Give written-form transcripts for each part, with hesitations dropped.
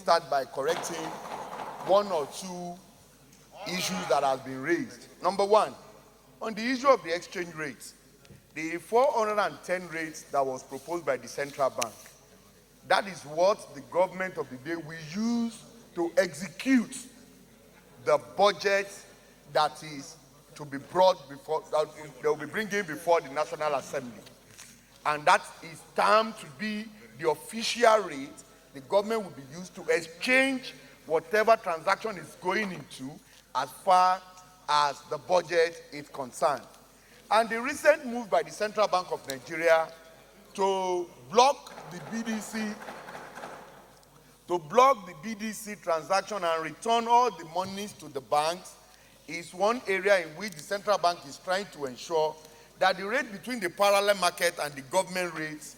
start by correcting one or two issues that have been raised. Number one, on the issue of the exchange rates, the 410 rates that was proposed by the central bank, that is what the government of the day will use to execute the budget that is to be brought before, that they will be bringing before the National Assembly. And that is termed to be the official rate the government will be used to exchange whatever transaction is going into as far as the budget is concerned. And the recent move by the Central Bank of Nigeria to block the BDC transaction and return all the monies to the banks is one area in which the central bank is trying to ensure that the rate between the parallel market and the government rates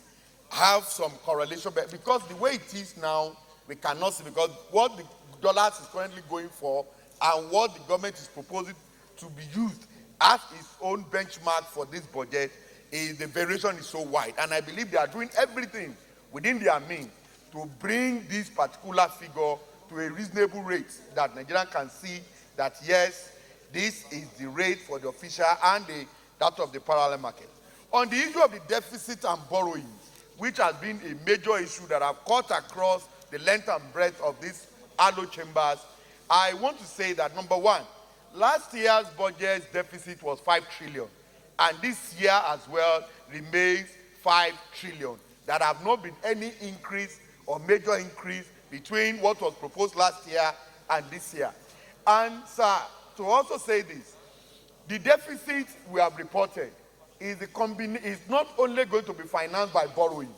have some correlation, because the way it is now, we cannot see, because what the dollars is currently going for and what the government is proposing to be used as its own benchmark for this budget, is the variation is so wide. And I believe they are doing everything within their means to bring this particular figure to a reasonable rate that Nigerians can see that yes, this is the rate for the official and that of the parallel market. On the issue of the deficit and borrowing, which has been a major issue that I've cut across the length and breadth of these ALO chambers, I want to say that, number one, last year's budget deficit was 5 trillion, and this year as well remains 5 trillion. There have not been any increase or major increase between what was proposed last year and this year. And, sir, to also say this, the deficit we have reported is not only going to be financed by borrowing.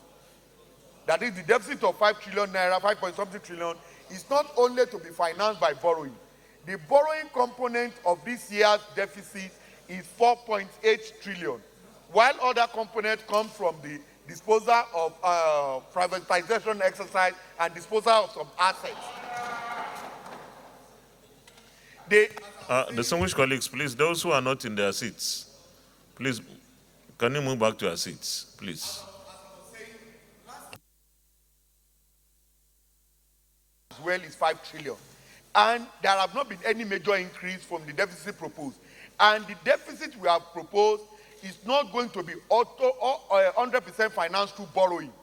That is, the deficit of 5 trillion naira, 5 point something trillion, is not only to be financed by borrowing. The borrowing component of this year's deficit is 4.8 trillion, while other components come from the disposal of privatization exercise and disposal of some assets. Distinguished colleagues, please, those who are not in their seats, please, can you move back to your seats, please? As well is 5 trillion. And there have not been any major increase from the deficit proposed. And the deficit we have proposed is not going to be 100% financed through borrowing.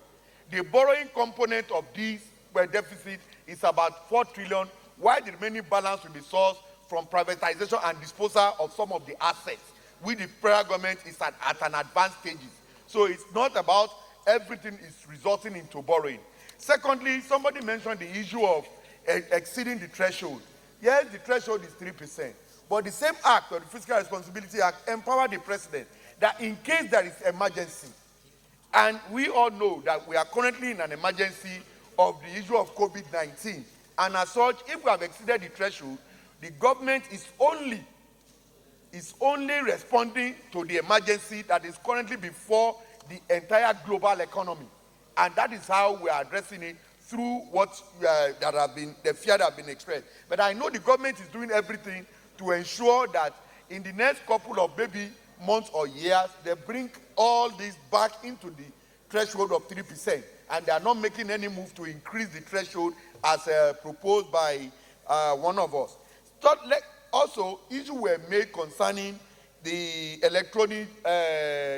The borrowing component of this deficit is about 4 trillion, while the remaining balance will be sourced from privatization and disposal of some of the assets, which the federal government is at an advanced stage. So it's not about everything is resulting into borrowing. Secondly, somebody mentioned the issue of exceeding the threshold. Yes, the threshold is 3%, but the same act, or the Fiscal Responsibility Act, empowered the president that in case there is emergency, and we all know that we are currently in an emergency of the issue of COVID-19, and as such, if we have exceeded the threshold, the government is only responding to the emergency that is currently before the entire global economy. And that is how we are addressing it through what the fear that have been expressed. But I know the government is doing everything to ensure that in the next couple of maybe months or years, they bring all this back into the threshold of 3%. And they are not making any move to increase the threshold as proposed by one of us. Also, issues were made concerning the electronic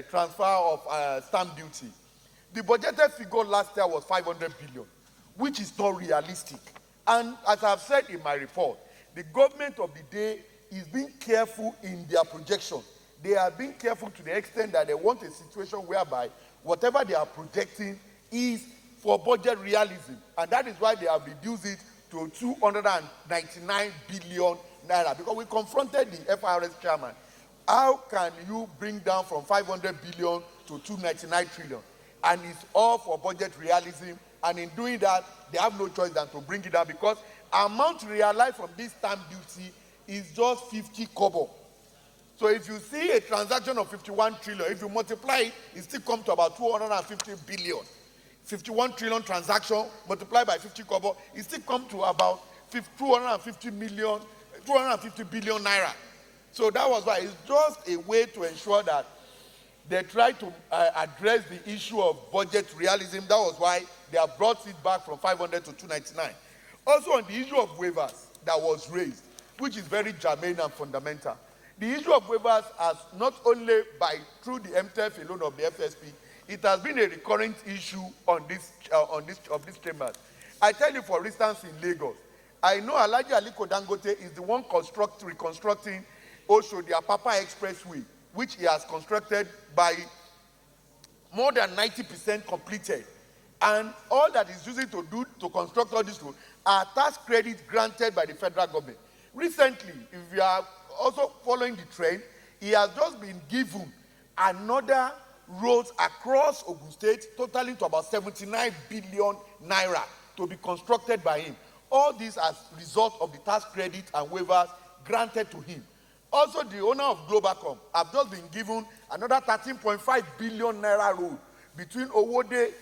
transfer of stamp duty. The budgeted figure last year was 500 billion, which is not realistic. And as I've said in my report, the government of the day is being careful in their projection. They are being careful to the extent that they want a situation whereby whatever they are projecting is for budget realism. And that is why they have reduced it to 299 billion naira. Because we confronted the FRS chairman. How can you bring down from 500 billion to 299 trillion? And it's all for budget realism. And in doing that, they have no choice than to bring it down, because amount realized from this stamp duty is just 50 kobo. So if you see a transaction of 51 trillion, if you multiply it, it still comes to about 250 billion. 51 trillion transaction multiplied by 50 kobo, it still comes to about 250 billion naira. So that was why it's just a way to ensure that they try to address the issue of budget realism. That was why they have brought it back from 500 to 299. Also on the issue of waivers that was raised, which is very germane and fundamental. The issue of waivers has not only through the MTEF alone of the FSP, it has been a recurrent issue on this chamber. I tell you, for instance, in Lagos, I know Alhaji Aliko Dangote is the one reconstructing also the Apapa Expressway, which he has constructed by more than 90% completed. And all that he's using to construct all this road are tax credits granted by the federal government. Recently, if you are also following the trend, he has just been given another roads across Ogun State, totaling to about 79 billion naira to be constructed by him. All this as a result of the tax credit and waivers granted to him. Also, the owner of Globalcom have just been given another 13.5 billion naira road between Owode,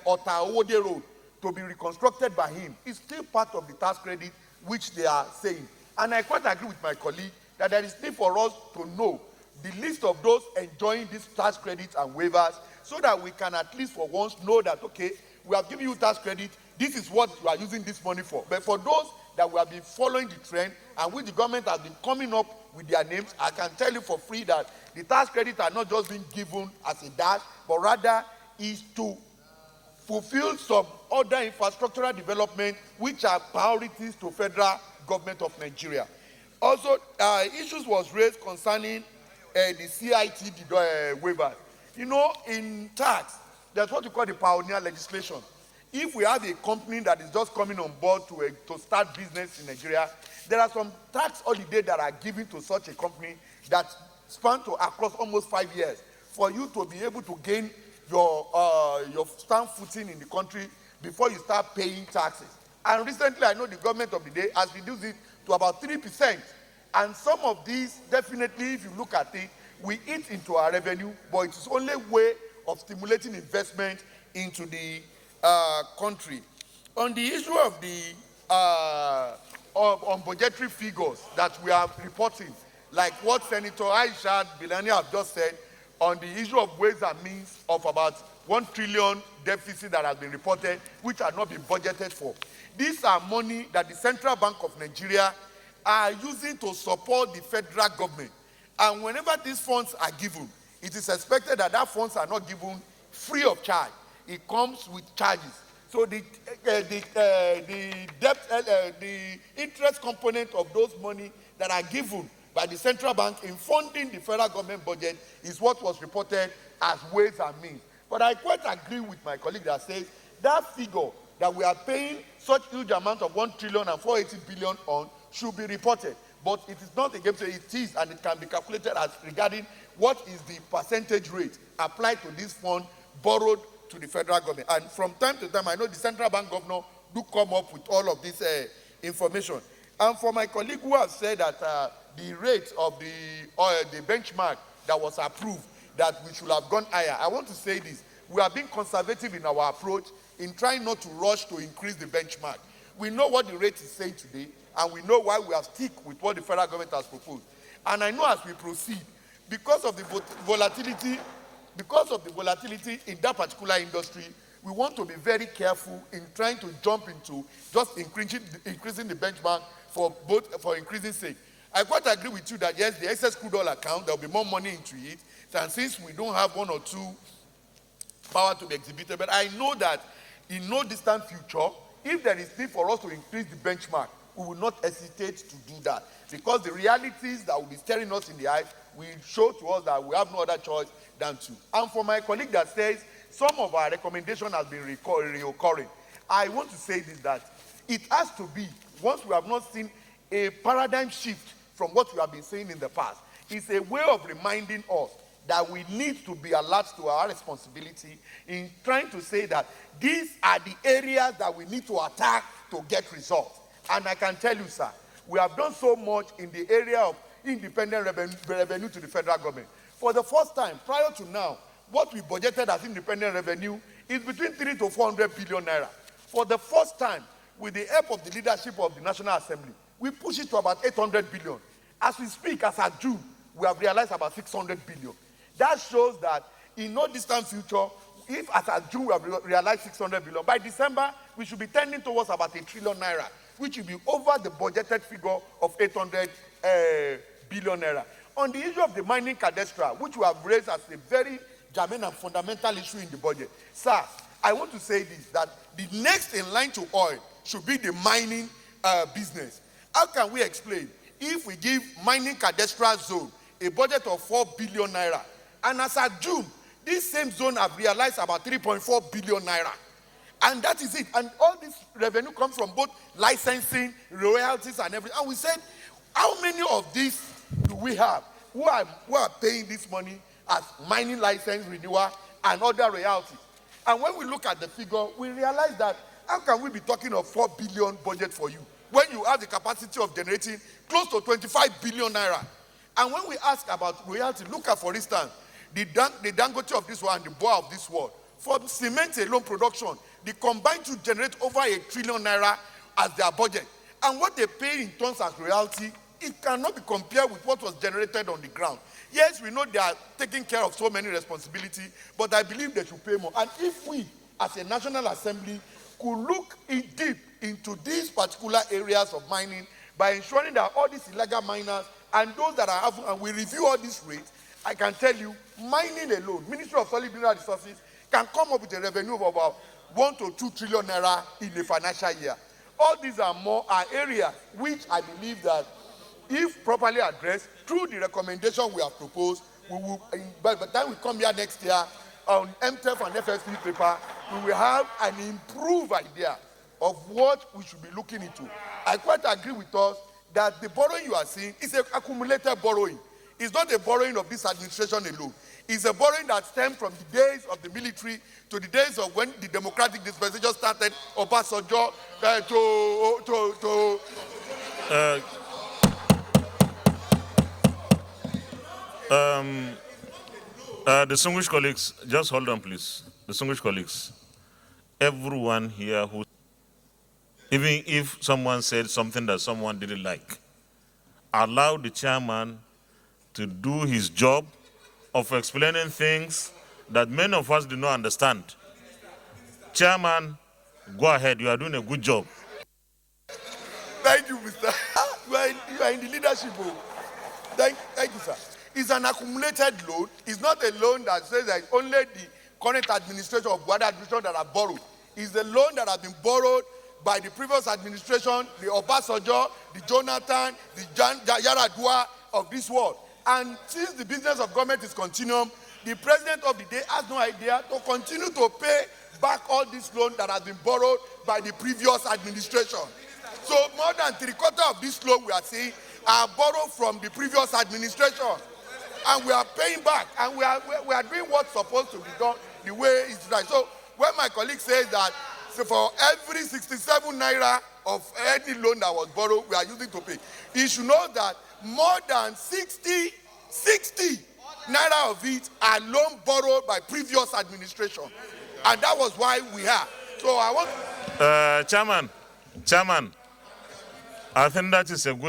Ota Owode Road to be reconstructed by him. It's still part of the tax credit which they are saying. And I quite agree with my colleague that there is need for us to know the list of those enjoying these tax credits and waivers, so that we can at least for once know that, okay, we have given you tax credit, this is what you are using this money for. But for those that we have been following the trend and which the government has been coming up with their names, I can tell you for free that the tax credits are not just being given as a dash, but rather is to fulfill some other infrastructural development which are priorities to federal government of Nigeria. Also, issues was raised concerning the CIT waiver. You know, in tax, there's what we call the pioneer legislation. If we have a company that is just coming on board to start business in Nigeria, there are some tax holidays that are given to such a company that span to across almost 5 years for you to be able to gain your stand footing in the country before you start paying taxes. And recently, I know the government of the day has reduced it to about 3%. And some of these, definitely, if you look at it, we eat into our revenue, but it is only a way of stimulating investment into the country. On the issue of the on budgetary figures that we are reporting, like what Senator Aisha Bilani have just said, on the issue of ways and means of about 1 trillion deficit that has been reported, which have not been budgeted for. These are money that the Central Bank of Nigeria are using to support the federal government. And whenever these funds are given, it is expected that funds are not given free of charge. It comes with charges. So the interest component of those money that are given by the central bank in funding the federal government budget is what was reported as ways and means. But I quite agree with my colleague that says that figure that we are paying such huge amount of 1 trillion and 480 billion on should be reported. But it is not a game changer. It is, and it can be calculated as regarding what is the percentage rate applied to this fund borrowed to the federal government. And from time to time, I know the central bank governor do come up with all of this information. And for my colleague who has said that the rate of the benchmark that was approved, that we should have gone higher, I want to say this. We are being conservative in our approach in trying not to rush to increase the benchmark. We know what the rate is saying today, and we know why we have stick with what the federal government has proposed. And I know as we proceed, because of the volatility in that particular industry, we want to be very careful in trying to jump into just increasing the benchmark for increasing sake. I quite agree with you that yes, the excess crude oil account, there will be more money into it, and since we don't have one or two power to be exhibited, but I know that in no distant future, if there is need for us to increase the benchmark, we will not hesitate to do that, because the realities that will be staring us in the eyes will show to us that we have no other choice than to. And for my colleague that says some of our recommendation has been reoccurring, I want to say this, that it has to be, once we have not seen a paradigm shift from what we have been saying in the past, it's a way of reminding us that we need to be alert to our responsibility in trying to say that these are the areas that we need to attack to get results. And I can tell you, sir, we have done so much in the area of independent revenue to the federal government. For the first time, prior to now, what we budgeted as independent revenue is between 300 to 400 billion naira. For the first time, with the help of the leadership of the National Assembly, we push it to about 800 billion. As we speak, as at June, we have realized about 600 billion. That shows that in no distant future, if as of June we have realized 600 billion, by December we should be tending towards about 1 trillion naira, which will be over the budgeted figure of 800 billion naira. On the issue of the mining cadastre, which we have raised as a very germane and fundamental issue in the budget, sir, I want to say this, that the next in line to oil should be the mining business. How can we explain if we give mining cadastral zone a budget of 4 billion naira, and as at June, this same zone have realized about 3.4 billion naira? And that is it. And all this revenue comes from both licensing, royalties, and everything. And we said, how many of these do we have who are paying this money as mining license renewal and other royalties? And when we look at the figure, we realize that how can we be talking of 4 billion budget for you when you have the capacity of generating close to 25 billion naira? And when we ask about royalty, look at, for instance, the Dangote of this world and the Boa of this world. For cement alone production, they combine to generate over 1 trillion naira as their budget. And what they pay in terms of royalty, it cannot be compared with what was generated on the ground. Yes, we know they are taking care of so many responsibilities, but I believe they should pay more. And if we, as a National Assembly, could look in deep into these particular areas of mining by ensuring that all these illegal miners and those that are having, and we review all these rates, I can tell you, mining alone, Ministry of Solid Mineral Resources can come up with a revenue of about 1 to 2 trillion naira in a financial year. All these are areas which I believe that if properly addressed through the recommendation we have proposed, we will, by the time we come here next year on MTEF and FSP paper, we will have an improved idea of what we should be looking into. I quite agree with us that the borrowing you are seeing is an accumulated borrowing. It's not a borrowing of this administration alone. It's a borrowing that stems from the days of the military to the days of when the democratic dispensation started, Obasanjo Distinguished colleagues, just hold on, please. Distinguished colleagues, everyone here who, even if someone said something that someone didn't like, allow the chairman to do his job of explaining things that many of us do not understand. Chairman, go ahead. You are doing a good job. Thank you, Mr. You are in the leadership. Thank you, sir. It's an accumulated loan. It's not a loan that says that only the current administration of Buhari administration that have borrowed. It's a loan that has been borrowed by the previous administration, the Obasanjo, the Jonathan, the Yaradua of this world. And since the business of government is continuum, the president of the day has no idea to continue to pay back all this loan that has been borrowed by the previous administration. So more than 3/4 of this loan we are seeing are borrowed from the previous administration. And we are paying back, and we are doing what's supposed to be done the way it's right. So when my colleague says that, so for every 67 naira of any loan that was borrowed, we are using to pay, he should know that more than 60 naira of it are loan borrowed by previous administration. And that was why we have. So I want... Chairman, I think that is a good